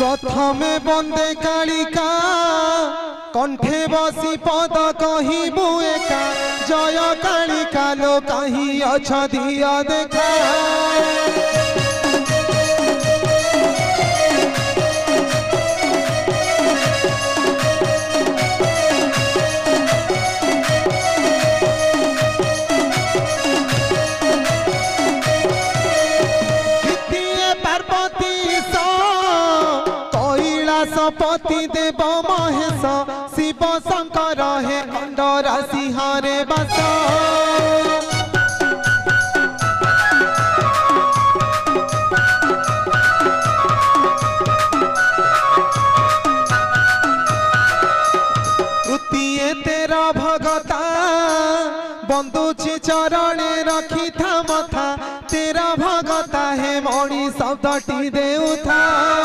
प्रथमे बंदे कालिका कंठे बसी पद कहबू एका जय कालिका लो कहीं अछ दिया देखा पति देव महेश शिव शंकर हे खंडर सिंहारे बस तृतीय तेरा भगता बंदुची चरणे रखी था मथा तेरा भगता हे मणि शब्दटी देउथा।